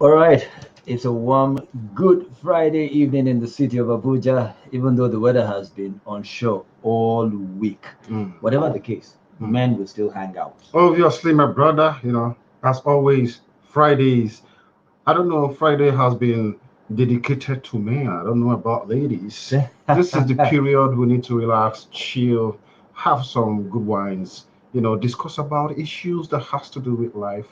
All right, it's a warm, good Friday evening in the city of Abuja, even though the weather has been unsure all week. Whatever the case, men will still hang out. Obviously, my brother, as always, Fridays. I don't know, Friday has been dedicated to men. I don't know about ladies. This is the period we need to relax, chill, have some good wines, discuss about issues that has to do with life,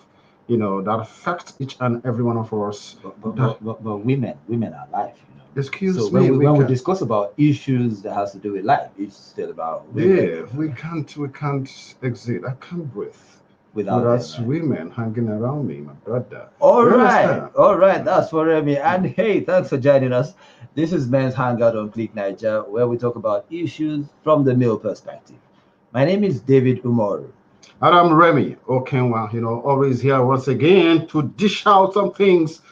that affect each and every one of us. But women are life. Excuse So me, when we discuss about issues that has to do with life, it's still about women. yeah, we can't exit. I can't breathe Without without them, right? women hanging around me, my brother. All You right, understand? all right. That's for Remy. And hey, thanks for joining us. This is Men's Hangout on Click Naija, where we talk about issues from the male perspective. My name is David Umoru. And I'm Remy Okenwa, always here once again to dish out some things.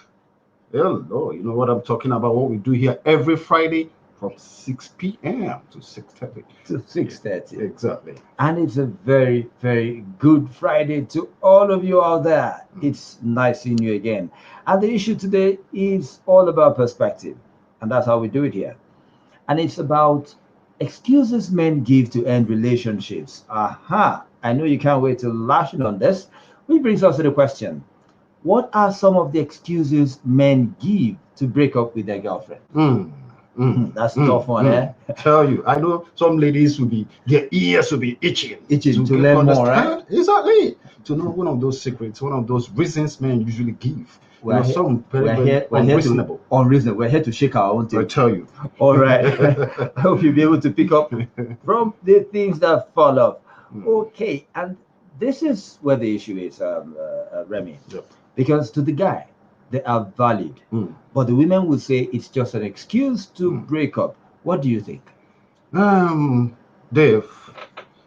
Hello, you know what I'm talking about, what we do here every Friday from 6 p.m. to 6:30. To 6:30. Exactly. And it's a very, very good Friday to all of you out there. It's nice seeing you again. And the issue today is all about perspective. And that's how we do it here. And it's about excuses men give to end relationships. Aha! I know you can't wait to lash in on this. Which brings us to the question: what are some of the excuses men give to break up with their girlfriend? That's a tough one, eh? Tell you, I know some ladies their ears will be itching To learn more, right? Exactly. To know one of those secrets, one of those reasons men usually give. Some very unreasonable. Unreasonable. We're here to shake our own I tail. tell you. All right. I hope you'll be able to pick up from the things that follow. Okay, and this is where the issue is, Remy. Yep. Because to the guy, they are valid, but the women will say it's just an excuse to break up. What do you think? Dave,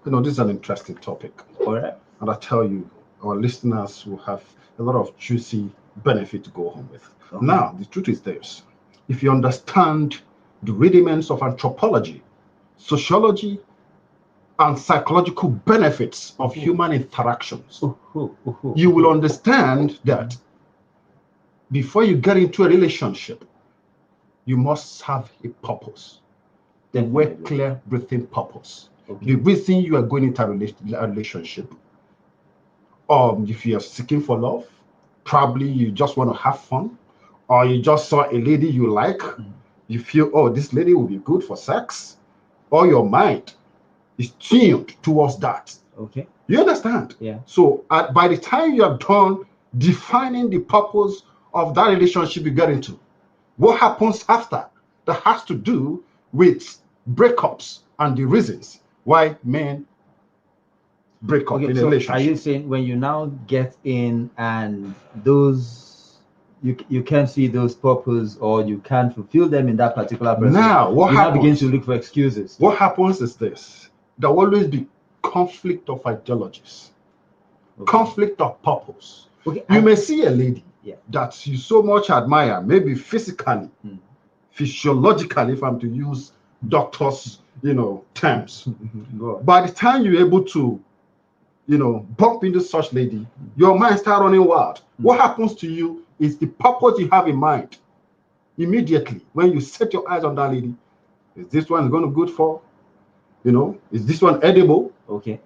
this is an interesting topic. All right. And I tell you, our listeners will have a lot of juicy benefit to go home with. Okay. Now, the truth is this. If you understand the rudiments of anthropology, sociology, and psychological benefits of human interactions, you will understand that before you get into a relationship, you must have a purpose. A very clear breathing purpose. Okay. The reason you are going into a relationship, if you are seeking for love, probably you just want to have fun, or you just saw a lady you like, you feel, oh, this lady will be good for sex, or your mind is tuned towards that. Okay. You understand? Yeah. So by the time you are done defining the purpose of that relationship you get into, what happens after that has to do with breakups and the reasons why men break up in a relationship. Are you saying when you now get in and those you can't see those purpose or you can't fulfill them in that particular person? Now, what happens? Now begin to look for excuses. What happens is this: there will always be conflict of ideologies, conflict of purpose. Okay. You may see a lady that you so much admire, maybe physically, physiologically, if I'm to use doctors, terms. By the time you're able to, bump into such lady, your mind starts running wild. What happens to you is the purpose you have in mind. Immediately, when you set your eyes on that lady, is this one going to good for? Is this one edible? Okay.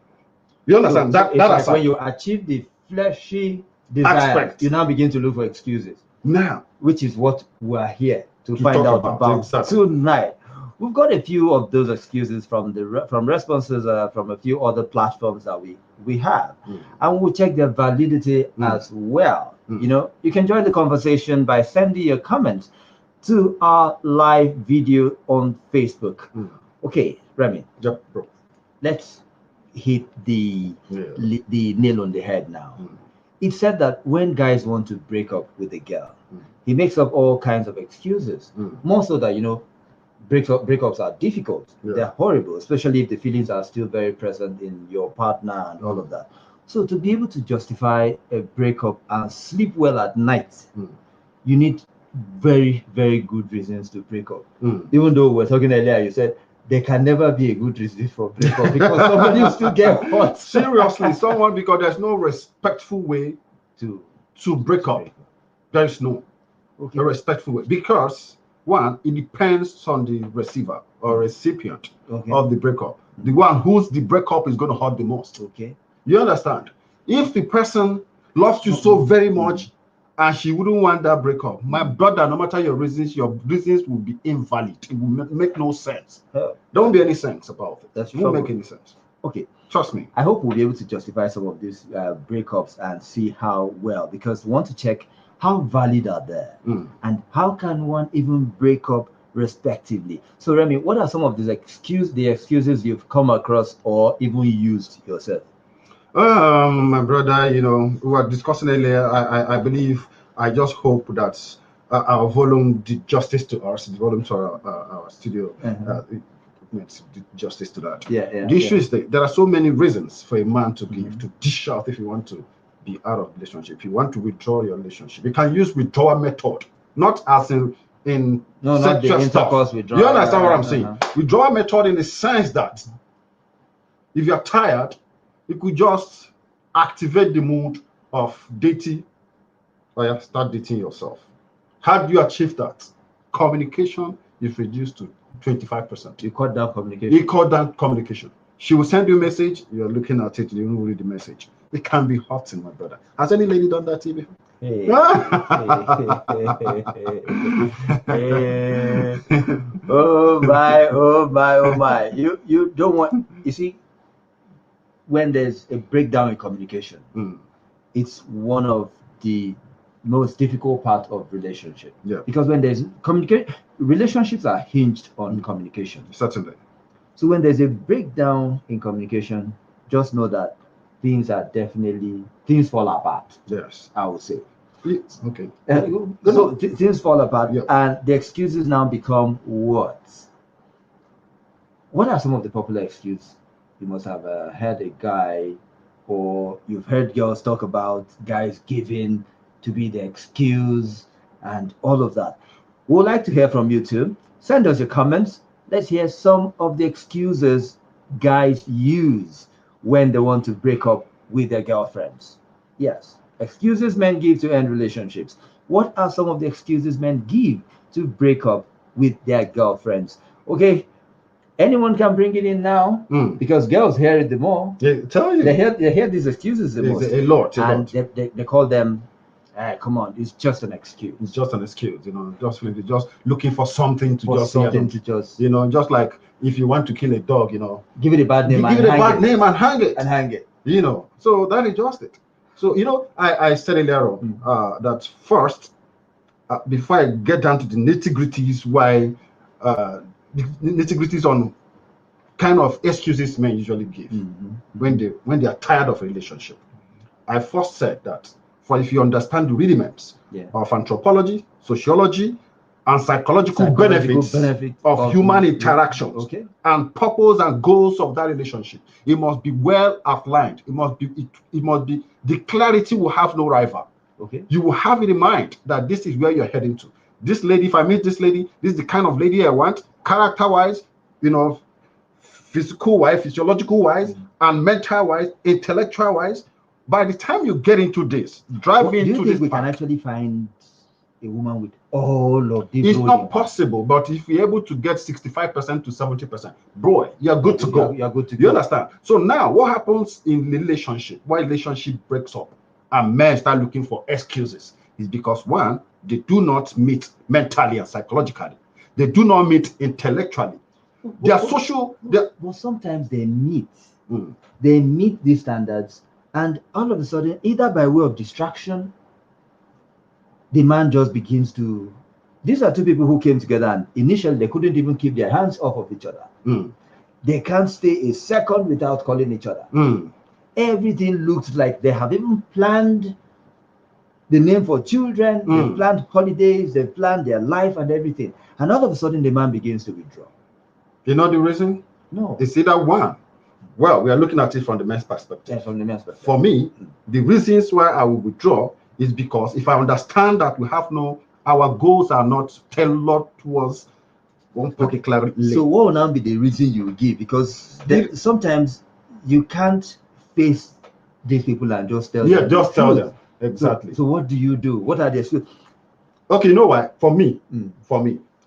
You understand? So that's like when you achieve the fleshy desire, you now begin to look for excuses. Now, which is what we're here to find out about tonight. We've got a few of those excuses from responses from a few other platforms that we have, and we'll check their validity as well. You can join the conversation by sending your comments to our live video on Facebook. Okay, Remy. Yep, bro. Let's hit the nail on the head now. It's said that when guys want to break up with a girl, he makes up all kinds of excuses. More so that breakups are difficult. They're horrible, especially if the feelings are still very present in your partner and all of that. So to be able to justify a breakup and sleep well at night, you need very, very good reasons to break up. Even though we're talking earlier, you said there can never be a good reason for breakup because somebody will still get hurt. Seriously, because there's no respectful way to break up. There is no a respectful way, because one, it depends on the receiver or recipient of the breakup. The one whose the breakup is going to hurt the most. Okay. You understand? If the person loves you so very much and she wouldn't want that breakup, my brother, no matter your reasons will be invalid. It will make no sense. There won't be any sense about it. It won't make any sense. Okay. Trust me. I hope we'll be able to justify some of these breakups and see how well, because we want to check how valid are they and how can one even break up respectively. So Remy, what are some of these excuses you've come across or even used yourself? My brother, we were discussing earlier. I believe, I just hope that our volume did justice to us, the volume to our studio. Did justice to that. The issue is that there are so many reasons for a man to give, to dish out if you want to be out of relationship. If you want to withdraw your relationship, you can use withdrawal method, not as in sexual stuff. You understand what I'm saying? Withdrawal method in the sense that if you're tired, you could just activate the mood of dating, or start dating yourself. How do you achieve that? Communication is reduced to 25%. You cut down communication. You cut down communication. She will send you a message, you're looking at it, you don't read the message. It can be hurting, my brother. Has any lady done that to you before? Oh my. You don't want, you see, when there's a breakdown in communication, it's one of the most difficult part of relationship. Because when there's communication, relationships are hinged on communication. Certainly. So when there's a breakdown in communication, just know that things fall apart. Yes, I would say. Okay. So things fall apart, and the excuses now become what? What are some of the popular excuses? You must have heard a guy, or you've heard girls talk about guys giving to be the excuse and all of that. We'd like to hear from you too. Send us your comments. Let's hear some of the excuses guys use when they want to break up with their girlfriends. Yes, excuses men give to end relationships. What are some of the excuses men give to break up with their girlfriends? Okay, anyone can bring it in now, because girls hear it the more. Tell you. They hear these excuses the most. A lot. They call them, come on, it's just an excuse. It's just an excuse, just looking for something to just just like if you want to kill a dog, give it a bad name, give it a bad name and hang it. So that is just it. So I said earlier on that first, before I get down to the nitty-gritties, why the nitty-gritties on kind of excuses men usually give when they are tired of a relationship, I first said that if you understand the rudiments of anthropology, sociology, and psychological benefits of human interactions and purpose and goals of that relationship, it must be well outlined. It must be the clarity will have no rival. You will have it in mind that this is where you're heading to. This lady, if I meet this lady, this is the kind of lady I want, character-wise, physical-wise, physiological-wise, and mental-wise, intellectual-wise. By the time you get into this, do you think we can actually find a woman with all of these? It's not possible, but if you're able to get 65% to 70%, bro, you're good to go. You're good to go. You understand? So now, what happens in the relationship? Why relationship breaks up and men start looking for excuses is because, one, they do not meet mentally and psychologically. They do not meet intellectually. They are social. But sometimes they meet. They meet these standards. And all of a sudden, either by way of distraction, the man just begins to. These are two people who came together, and initially they couldn't even keep their hands off of each other. They can't stay a second without calling each other. Everything looks like they have even planned the name for children, they've planned holidays, they've planned their life and everything. And all of a sudden, the man begins to withdraw. You know the reason? No. It's either one. Well, we are looking at it from the men's perspective. Yeah, from the men's perspective. For me, the reasons why I will withdraw is because if I understand that our goals are not tailored towards one particular lane. So what will now be the reason you will give? Because sometimes you can't face these people and just tell them. Just tell them. Exactly. So what do you do? What are the excuses? Okay, you know what? For me,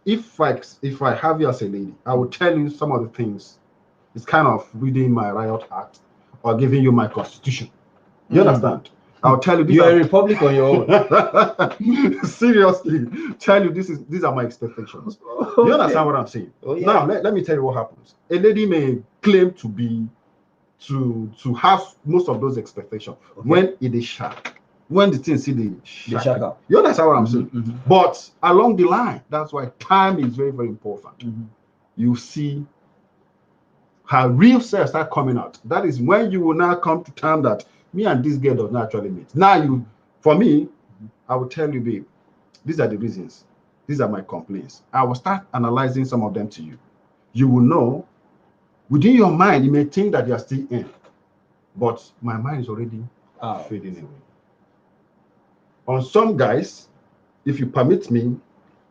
if I have you as a lady, I will tell you some of the things. It's kind of reading my riot act or giving you my constitution. You understand? I'll tell you. You're a republic on your own. Seriously, tell you these are my expectations. Okay. You understand what I'm saying? Oh, yeah. Now let me tell you what happens. A lady may claim to have most of those expectations when it is sharp. When the thing see the shaka. You understand what I'm saying? But along the line, that's why time is very, very important. You see her real self start coming out. That is when you will now come to term that me and this girl does not actually meet. Now for me, I will tell you, babe, these are the reasons. These are my complaints. I will start analyzing some of them to you. You will know within your mind, you may think that you are still in, but my mind is already fading away. On some guys, if you permit me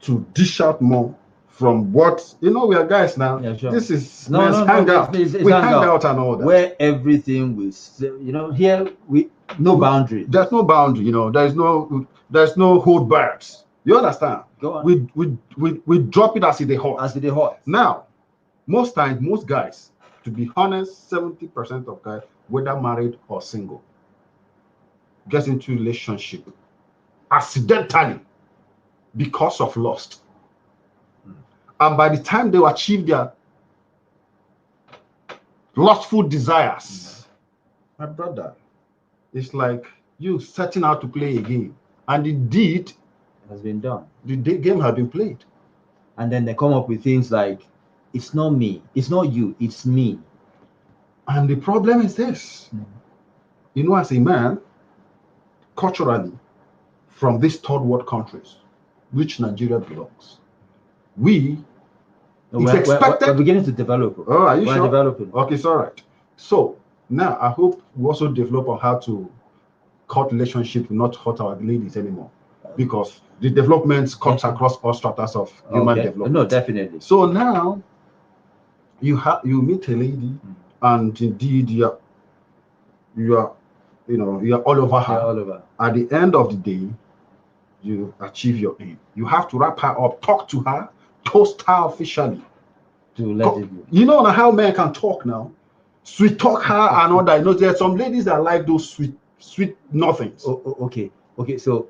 to dish out more from what we are guys now. Yeah, sure. This is hangout. It's we hang out and all that. Where everything was, here no boundary. There's no boundary. There's no hold backs. You understand? Go on. We drop it as it hot. As it hot. Now, most times, most guys, to be honest, 70% of guys, whether married or single, get into relationship accidentally because of lust. And by the time they achieve their lustful desires, my brother, it's like you setting out to play a game. And the deed has been done. The game has been played. And then they come up with things like, it's not me, it's not you, it's me. And the problem is this. As a man, culturally, from these third world countries, which Nigeria belongs, we're beginning to develop. Oh, are you we're sure? Developing. Okay, it's all right. So now I hope we also develop on how to cut relationships, not hurt our ladies anymore, because the developments comes across all stratas of human development. No, definitely. So now you meet a lady, and indeed you are all over her. All over. At the end of the day, you achieve your aim. You have to wrap her up, talk to her, toast her officially. To let it go. You know how men can talk now. Sweet talk her and all that. There's some ladies that like those sweet nothings. Okay. So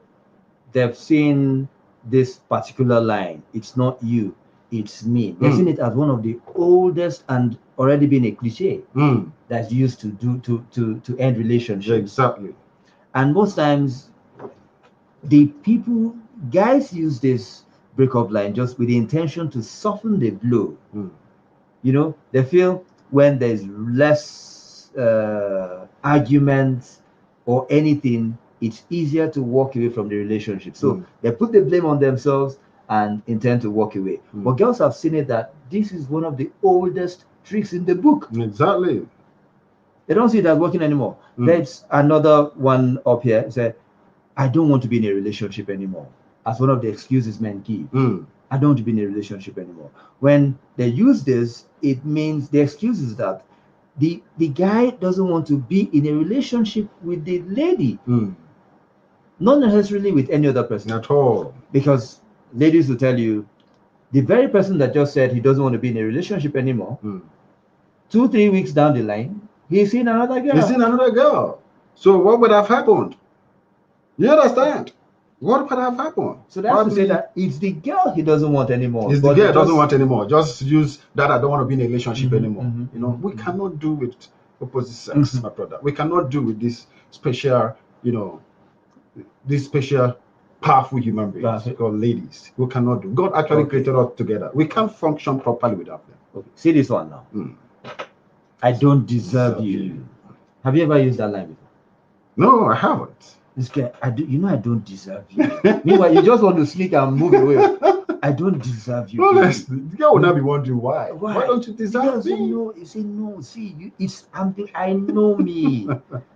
they've seen this particular line. It's not you, it's me. They've seen it as one of the oldest and already been a cliche that's used to end relationships. Exactly. And most times, guys use this breakup line just with the intention to soften the blow. They feel when there's less arguments or anything, it's easier to walk away from the relationship. So they put the blame on themselves and intend to walk away. But girls have seen it that this is one of the oldest tricks in the book. Exactly. They don't see it as working anymore. There's another one up here. Say, I don't want to be in a relationship anymore. As one of the excuses men give. I don't want to be in a relationship anymore. When they use this, it means the excuse is that the guy doesn't want to be in a relationship with the lady. Not necessarily with any other person. At all. Because ladies will tell you, the very person that just said he doesn't want to be in a relationship anymore, 2-3 weeks down the line, he's seen another girl. So what would have happened? You understand? What could have happened? So that's to say that it's the girl he doesn't want anymore. It's the girl doesn't want anymore. Just use that I don't want to be in a relationship anymore. We cannot do with opposite sex, my brother. We cannot do with this special, this special powerful human beings called ladies. We cannot do. God actually created us together. We can't function properly without them. Okay. See this one now. I don't deserve you. Have you ever used that line before? No, I haven't. This guy, I don't deserve you. Meanwhile, you just want to sneak and move away. I don't deserve you. Honestly, the girl will not be wondering why. Why don't you deserve me? No, you say no. See, I know me.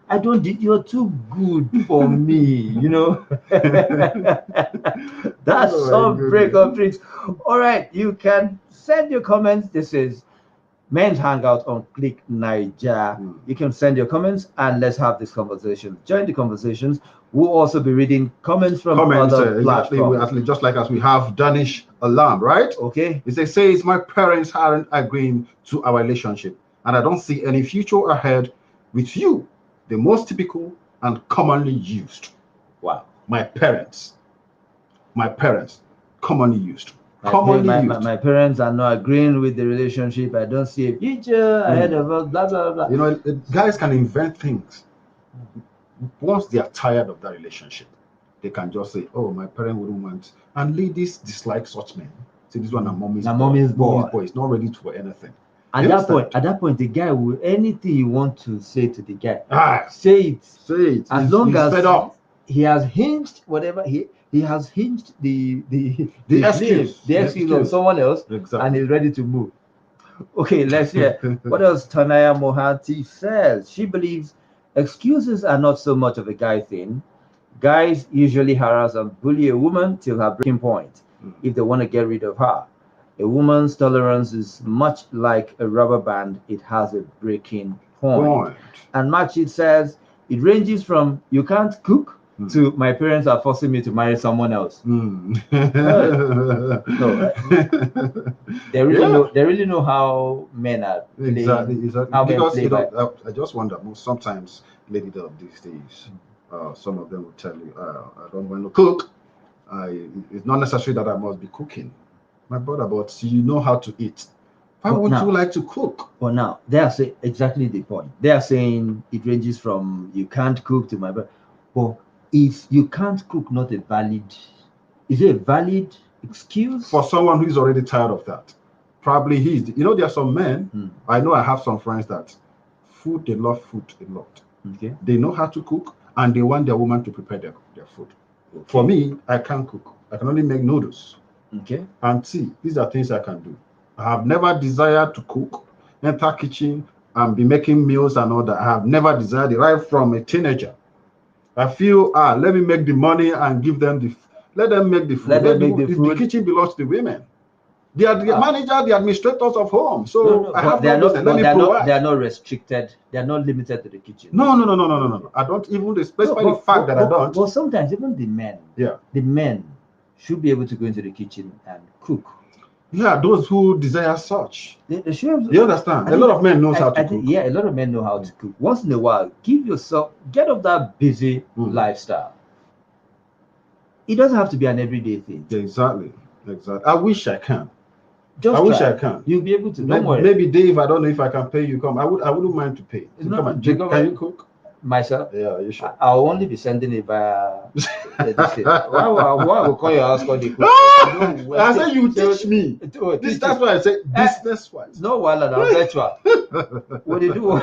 I don't. You're too good for me. That's some breakup tricks. All right, you can send your comments. This is Men's Hangout on Click Naija. You can send your comments and let's have this conversation. Join the conversations. We'll also be reading comments from other platforms. Exactly, just like as we have Danish Alarm, right? Okay. It says, my parents aren't agreeing to our relationship, and I don't see any future ahead with you. The most typical and commonly used. Wow. My parents, commonly used. My parents are not agreeing with the relationship. I don't see a future ahead of us, blah, blah, blah. You know, guys can invent things. Once they are tired of that relationship, they can just say, oh, my parent wouldn't want. And ladies dislike such men. Say, this one, mommy's boy. It's not ready for anything. At that point, the guy will, anything you want to say to the guy, say it. As long as fed up. He has hinged whatever he has hinged the excuse on someone else, and he's ready to move. Okay, let's hear what else Tanaya Mohanty says. She believes excuses are not so much of a guy thing. Guys usually harass and bully a woman till her breaking point if they want to get rid of her. A woman's tolerance is much like a rubber band, it has a breaking point. And Machid says it ranges from you can't cook to my parents are forcing me to marry someone else. They really know how men are playing. Exactly. Because I just wonder, sometimes ladies these days, some of them will tell you, I don't want to cook. It's not necessary that I must be cooking, my brother, but you know how to eat. Why would you like to cook? Well, now they are saying exactly the point. They are saying it ranges from you can't cook to my brother. But is you can't cook not a valid? Is it a valid excuse for someone who is already tired of that? Probably he's. You know, there are some men. I know I have some friends that they love food a lot. Okay. They know how to cook and they want their woman to prepare their food. Okay. For me, I can't cook. I can only make noodles. Okay. And tea. These are things I can do. I have never desired to cook, enter kitchen and be making meals and all that. I have never desired it right from a teenager. I feel, let me make the money and give them let them make the food. The kitchen belongs to the women. They are the manager, the administrators of home. So I have no business. Let me provide. They are not restricted. They are not limited to the kitchen. No. I don't even specify the fact that I don't. Well, sometimes even the men should be able to go into the kitchen and cook. Yeah, those who desire such. They understand? A lot of men knows how to cook. Yeah, a lot of men know how to cook. Once in a while, get off that busy lifestyle. It doesn't have to be an everyday thing. Exactly. I wish I can. Wish I can. You'll be able to. Don't worry. Maybe Dave, I don't know if I can pay you. Come. I wouldn't mind to pay. Come on. Can you cook? Myself? Yeah, you should. I'll only be sending it via Why will call your house called the cook? I said you teach me. That's why I say business wise. No, I'll bet you. What do you do?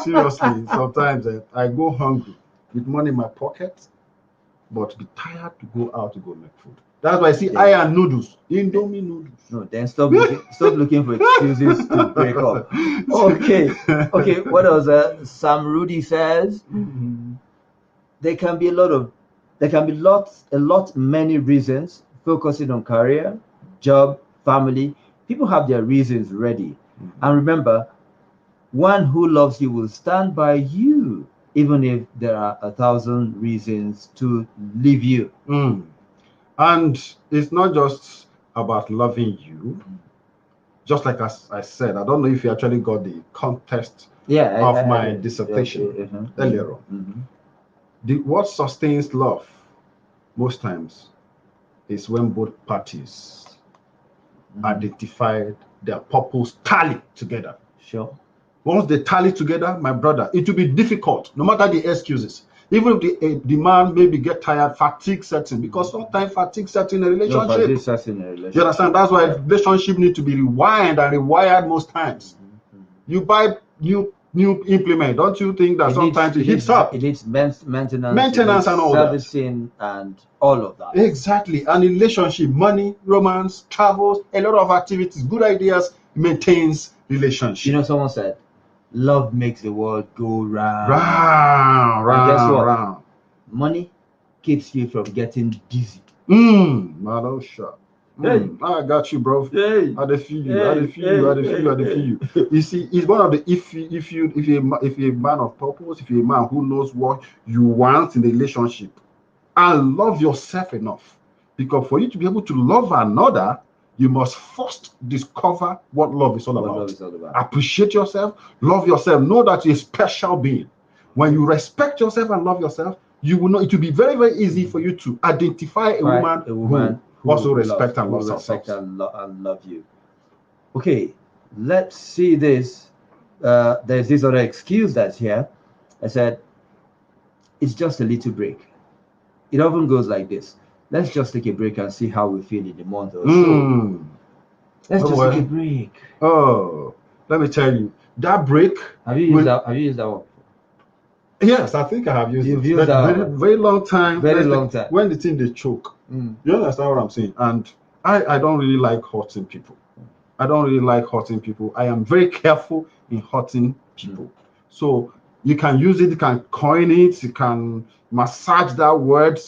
Seriously, sometimes I go hungry with money in my pocket, but be tired to go out to go make food. That's why I see noodles, Indomie noodles. No, then stop looking for excuses to break up. Okay. What else? Sam Rudy says there can be many reasons focusing on career, job, family. People have their reasons ready, and remember, one who loves you will stand by you, even if there are 1,000 reasons to leave you. And it's not just about loving you. Just like I said, I don't know if you actually got the context of my dissertation earlier on. What sustains love most times is when both parties identify their purpose, tally together. Sure. Once they tally together, my brother, it will be difficult, no matter the excuses. Even if the man maybe get tired, fatigue sets in, because sometimes fatigue sets in a relationship. You understand? That's why relationship need to be rewired and rewired most times. You buy new implement, don't you think that sometimes it hits up? It needs maintenance and all servicing and all of that. Exactly. And in relationship, money, romance, travels, a lot of activities, good ideas maintains relationship. You know, someone said, love makes the world go round. And guess what? Money keeps you from getting dizzy. Sure. Hey. I got you, bro. Hey. I dey feel you. I dey feel you. I dey feel you. I dey feel you. You see, it's one of the if you're a man of purpose, if you're a man who knows what you want in the relationship, and love yourself enough, because for you to be able to love another, you must first discover what love is all about. Appreciate yourself, love yourself, know that you're a special being. When you respect yourself and love yourself, you will know it will be very, very easy for you to identify a woman who also respect and loves herself. And love you. Okay, let's see this. There's this other excuse that's here. I said, it's just a little break. It often goes like this. Let's just take a break and see how we feel in the month or so. Let's just take a break. Oh, let me tell you, that break. Have you used that one? Yes, I think I have used it. Used that very long time. Very long time. When the thing they choke. You understand what I'm saying? And I don't really like hurting people. I am very careful in hurting people. So you can use it, you can coin it, you can massage that word.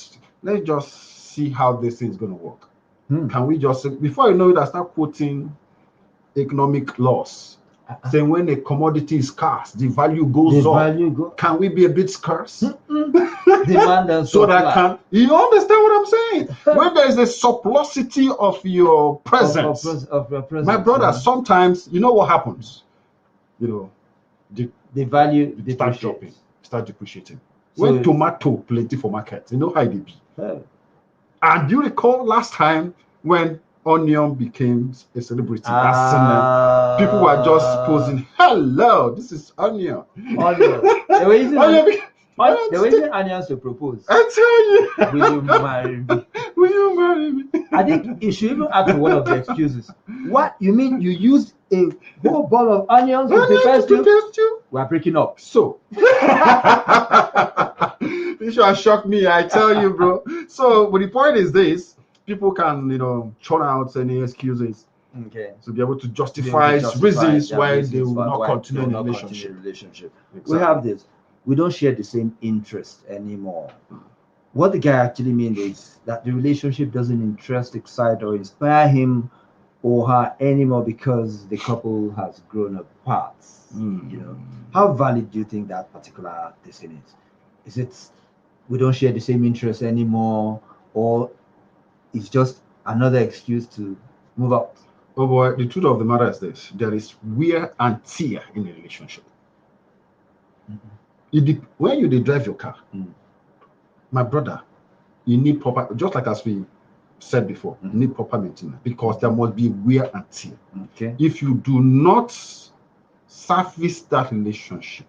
Let's just see how this thing is going to work. Can we just, before you know it, I start quoting economic laws. Saying when a commodity is scarce, the value goes up. Can we be a bit scarce? Demand and so that you understand what I'm saying? When there is a surplusity of your presence, of your presence, my brother, sometimes you know what happens. You know, the value start dropping, start depreciating. So when tomato plenty for market, you know how it be. And do you recall last time when onion became a celebrity? People were just posing, hello, this is onion. They were using onions to propose. I tell you. Will you marry me? Will you marry me? I think you should even ask one of the excuses. What? You mean you used a whole ball of onions to prepare stew? We're breaking up. So this should shock me, I tell you, bro. So, but the point is this: people can, churn out any excuses, to be able to justify reasons why they will not continue in the relationship. Exactly. We have this. We don't share the same interest anymore. What the guy actually means is that the relationship doesn't interest, excite, or inspire him or her anymore because the couple has grown apart. How valid do you think that particular thing is? Is it we don't share the same interest anymore, or it's just another excuse to move out? Oh boy, the truth of the matter is this: there is wear and tear in a relationship. When you drive your car, my brother, you need proper, just like as we said before, you need proper maintenance because there must be wear and tear. If you do not service that relationship,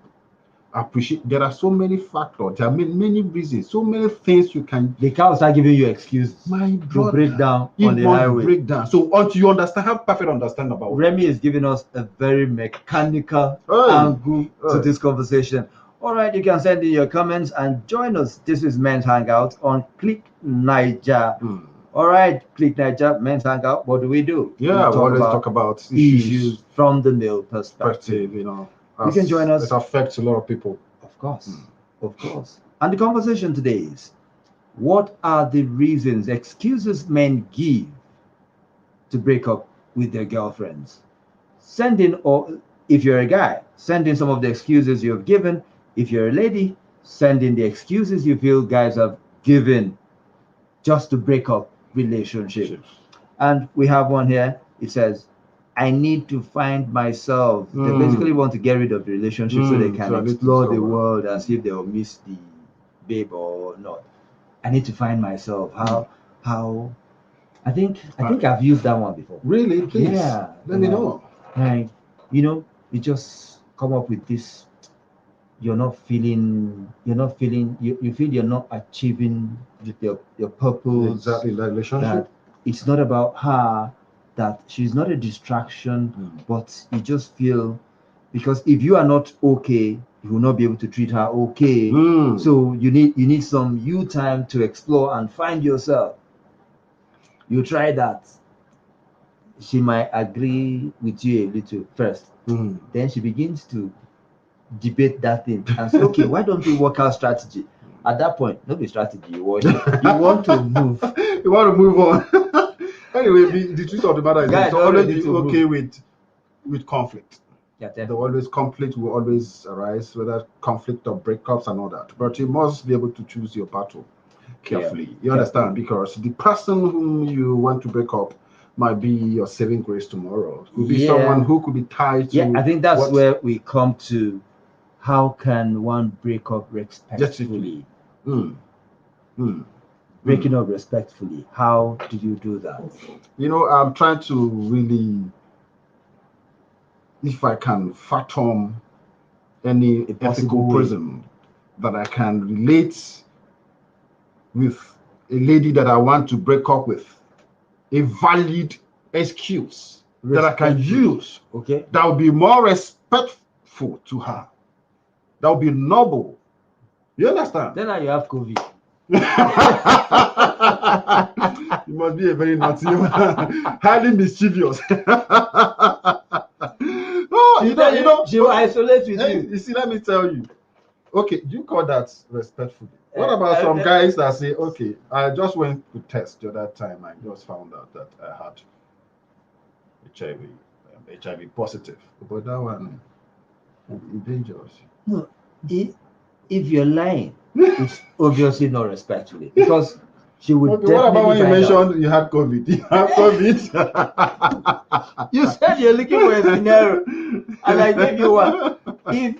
appreciate, there are so many factors, there are many reasons, so many things you can. They can't start giving you excuses. My brother, break down on the highway. Break down. So until you understand, have perfect understanding about Remy is giving us a very mechanical angle to this conversation. All right, you can send in your comments and join us. This is Men's Hangout on Click Naija. All right, Click Naija, Men's Hangout. What do? We always talk about issues from the male perspective. You can join us. It affects a lot of people. Of course. And the conversation today is, what are the reasons, excuses men give to break up with their girlfriends? Send in, or if you're a guy, send in some of the excuses you have given. If you're a lady, send in the excuses you feel guys have given just to break up relationships. And we have one here. It says, I need to find myself. They basically want to get rid of the relationship so they can explore the world and see if they'll miss the babe or not. I need to find myself. How? I think I've used that one before. Really? Please. Yeah. Let me know. Like, you just come up with this. You feel you're not achieving your purpose. Exactly, that relationship. That it's not about her, that she's not a distraction, but you just feel, because if you are not okay, you will not be able to treat her okay. So you need some time to explore and find yourself. You try that. She might agree with you a little first. Then she begins to debate that thing and say, okay, why don't we work out strategy? At that point, not be strategy. You want to move. You want to move on. Anyway, the truth of the matter is Guys to always ready be to okay with conflict. Yeah, There definitely. always conflict will always arise, whether conflict or breakups and all that. But you must be able to choose your battle carefully. You understand? Because the person whom you want to break up might be your saving grace tomorrow. Could be someone who could be tied to. Yeah, I think that's where we come to how can one break up respectfully? Breaking up respectfully. How do you do that? You know, I'm trying to really, if I can fathom any ethical prism that I can relate with a lady that I want to break up with, a valid excuse that I can use, that will be more respectful to her, that will be noble. You understand? Then you have COVID. You must be a very naughty man, highly mischievous. She will isolate with you. You see, let me tell you. Okay, you call that respectfully. What about some guys that say, okay, I just went to test the other time, I just found out that I had HIV positive. But that one is dangerous. No, if you're lying, it's obviously not respectfully, because she would definitely. What about when you mentioned you had COVID? You have COVID. You said you're looking for a scenario, and I gave you one. If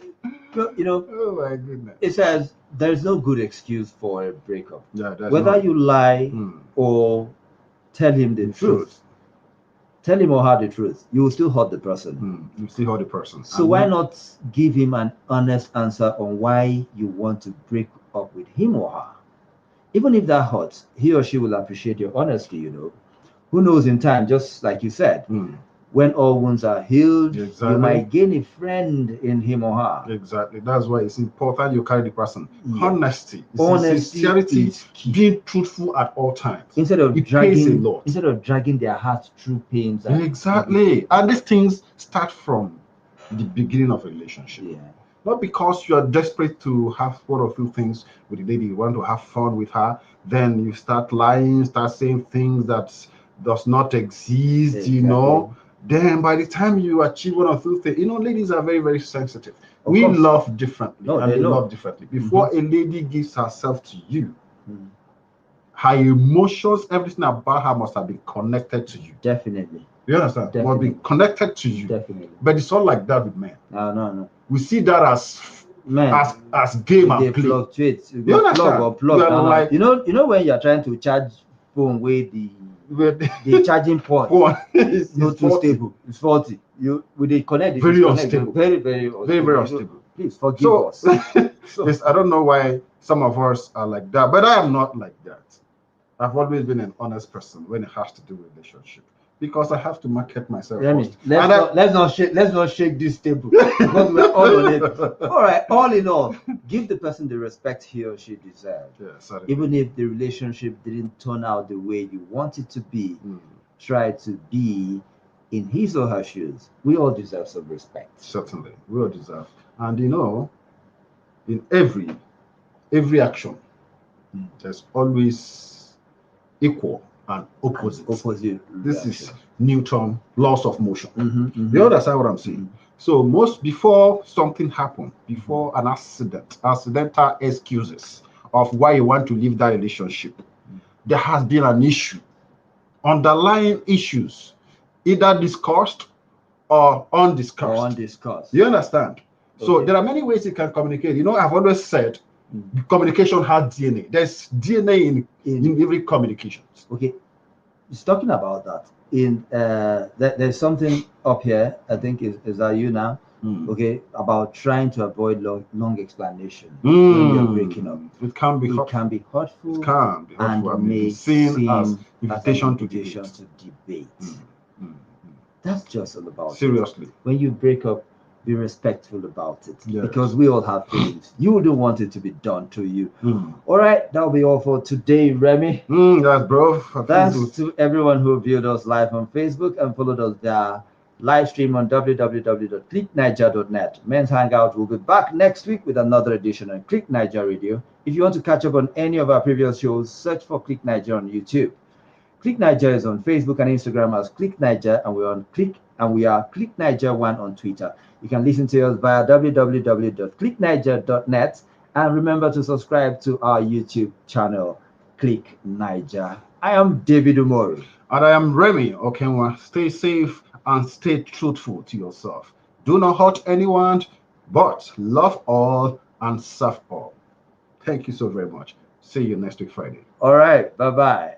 you know, oh my goodness, it says there's no good excuse for a breakup. Yeah, whether you lie or tell him the truth. Tell him or her the truth, you will still hurt the person. You still hurt the person. So why not give him an honest answer on why you want to break up with him or her? Even if that hurts, he or she will appreciate your honesty, you know. Who knows, in time, just like you said, when all wounds are healed, you might gain a friend in him or her. Exactly. That's why it's important you carry the person. Honesty, sincerity, being truthful at all times. Instead of dragging their heart through pains. Exactly. And these things start from the beginning of a relationship. Yeah. Not because you are desperate to have one or two things with the lady, you want to have fun with her, then you start lying, start saying things that does not exist, you know. Then by the time you achieve one or two things, you know, ladies are very, very sensitive. We love differently, and they love differently. Before a lady gives herself to you, her emotions, everything about her must have been connected to you. Definitely. You understand? Must be connected to you. Definitely. But it's not like that with men. No. We see that as game and play. Fluctuate. You understand? Like, you know when you're trying to charge phone with the charging port is not too stable. It's faulty. With the connect, very unstable. Very unstable. Please forgive us. Yes, I don't know why some of us are like that, but I am not like that. I've always been an honest person when it has to do with relationship, because I have to market myself. Let's not shake this table, because we're all on it. All right. All in all, give the person the respect he or she deserves. Yes, even if the relationship didn't turn out the way you want it to be, try to be in his or her shoes. We all deserve some respect. Certainly, we all deserve. And you know, in every action, there's always equal and opposite. This is Newton laws of motion. You understand what I'm saying? So before something happened, before an accidental excuses of why you want to leave that relationship, there has been an issue, underlying issues, either discussed or undiscussed. You understand? So there are many ways you can communicate. You know, I've always said communication has DNA. There's DNA in every communication. Okay, it's talking about that. There's something up here. I think is that you now? Okay, about trying to avoid long explanation when you're breaking up. It can be hurtful. And may seem as invitation to debate. That's just all about seriously. When you break up, be respectful about it, because we all have feelings. You don't want it to be done to you. All right, that'll be all for today, Remy. That's bro. Thanks to everyone who viewed us live on Facebook and followed us via live stream on www.clicknaija.net. Men's Hangout will be back next week with another edition on Click Naija Radio. If you want to catch up on any of our previous shows, search for Click Naija on YouTube. Click Naija is on Facebook and Instagram as Click Naija, and we are Click Naija 1 on Twitter. You can listen to us via www.clicknaija.net, and remember to subscribe to our YouTube channel, Click Naija. I am David Umoru. And I am Remy Okenwa. Stay safe and stay truthful to yourself. Do not hurt anyone, but love all and serve all. Thank you so very much. See you next week, Friday. All right. Bye-bye.